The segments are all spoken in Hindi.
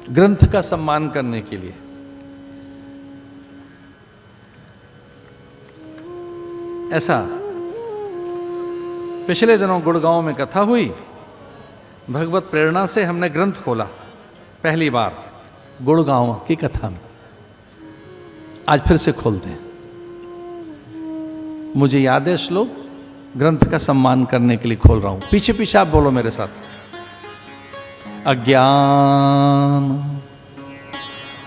ग्रंथ का सम्मान करने के लिए। ऐसा पिछले दिनों गुड़गांव में कथा हुई, भगवत प्रेरणा से हमने ग्रंथ खोला पहली बार गुड़गांव की कथा में। आज फिर से खोलते हैं। मुझे याद है श्लोक, ग्रंथ का सम्मान करने के लिए खोल रहा हूं। पीछे पीछे आप बोलो मेरे साथ। अज्ञान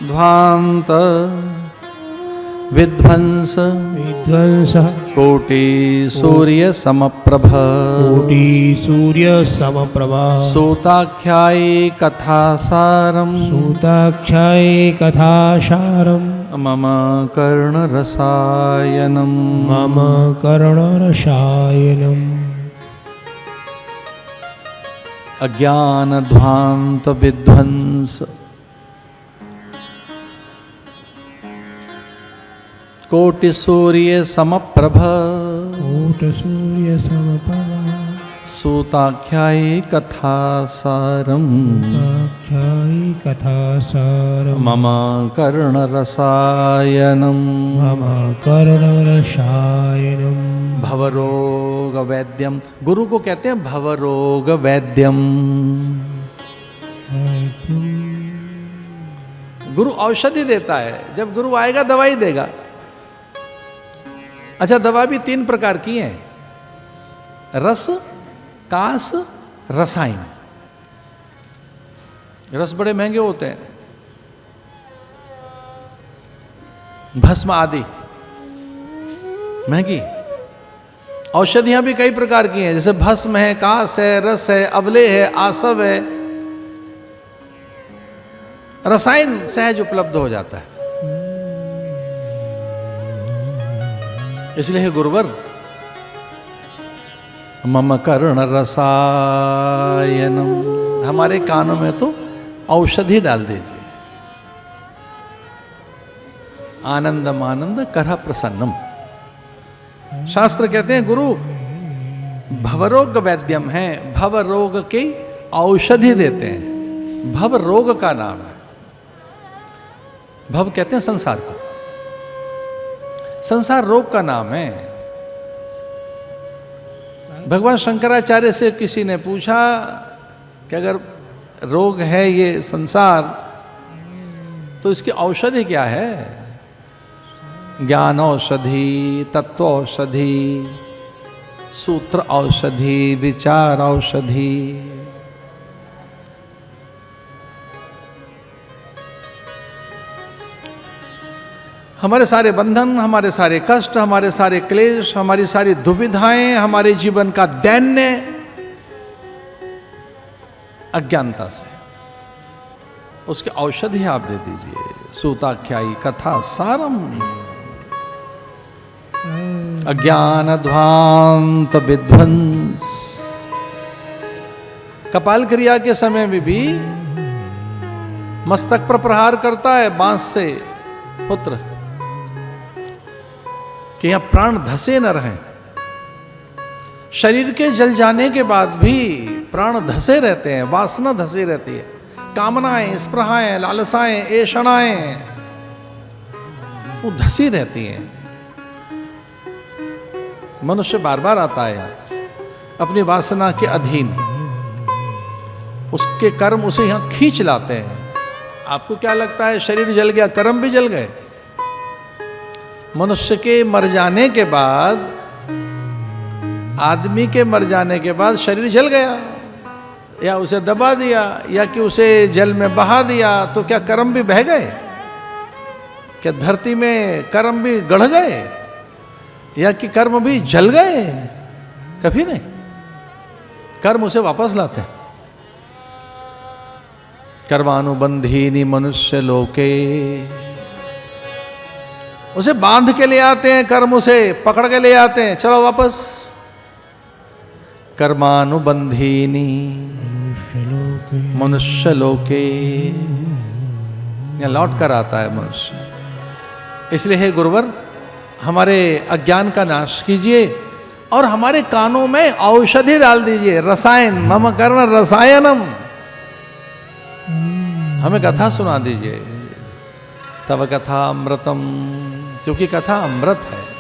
ध्वांत विध्वंस विध्वंस कोटि सूर्य समप्रभ कोटि सूर्य समप्रभा सूताख्यायी कथासारम सूताख्याये कथासारम मम कर्णरसायनम मम कर्णरसायनम। अज्ञान ध्वांत विध्वंस कोटि सूर्य समप्रभ कोटि सूर्य समप्रभा सूताख्यायी कथासारम सूताख्याये कथासारम मम कर्णरसायनम मम कर्णरसायनम। भवरोग वैद्यम, गुरु को कहते हैं भवरोग वैद्यम। गुरु औषधि देता है, जब गुरु आएगा दवाई देगा। अच्छा, दवा भी 3 प्रकार की है, रस, कास, रसायन। रस बड़े महंगे होते हैं, भस्म आदि महंगी। औषधियां भी कई प्रकार की हैं, जैसे भस्म है, कास है, रस है, अवले है, आसव है। रसायन सहज उपलब्ध हो जाता है। इसलिए गुरुवर मम कर्ण रसायनम, हमारे कानों में तो औषधि डाल दीजिए। आनंदम आनंद करह प्रसन्नम। शास्त्र कहते हैं गुरु भवरोग वैद्यम है, भव रोग की औषधि देते हैं। भव रोग का नाम है। भव कहते हैं संसार को, संसार रोग का नाम है। भगवान शंकराचार्य से किसी ने पूछा कि अगर रोग है ये संसार, तो इसकी औषधि क्या है? ज्ञान औषधि, तत्व औषधि, सूत्र औषधि, विचार औषधि। हमारे सारे बंधन, हमारे सारे कष्ट, हमारे सारे क्लेश, हमारी सारी दुविधाएं, हमारे जीवन का दैन्य अज्ञानता से, उसके औषधि आप दे दीजिए। सूताख्यायी कथा सारम अज्ञान ध्वांत विध्वंस। कपाल क्रिया के समय में भी मस्तक पर प्रहार करता है बांस से पुत्र, कि यहां प्राण धसे न रहें। शरीर के जल जाने के बाद भी प्राण धसे रहते हैं, वासना धसी रहती है, कामनाएं, स्पृहाएं, लालसाएं, ऐषणाएं वो धसी रहती हैं। मनुष्य बार बार आता है अपनी वासना के अधीन, उसके कर्म उसे यहां खींच लाते हैं। आपको क्या लगता है शरीर जल गया, कर्म भी जल गए? मनुष्य के मर जाने के बाद, आदमी के मर जाने के बाद शरीर जल गया, या उसे दबा दिया, या कि उसे जल में बहा दिया, तो क्या कर्म भी बह गए? क्या धरती में कर्म भी गढ़ गए, या कि कर्म भी जल गए? कभी नहीं। कर्म उसे वापस लाते हैं। कर्मानुबंधीनि मनुष्य लोके, उसे बांध के ले आते हैं, कर्म उसे पकड़ के ले आते हैं, चलो वापस। कर्मानुबंधीनि मनुष्य लोके, लौट कर आता है मनुष्य। इसलिए हे गुरुवर, हमारे अज्ञान का नाश कीजिए और हमारे कानों में औषधि डाल दीजिए, रसायन। मम कर्ण रसायनम, हमें कथा सुना दीजिए। तव कथा अमृतम, क्योंकि कथा अमृत है।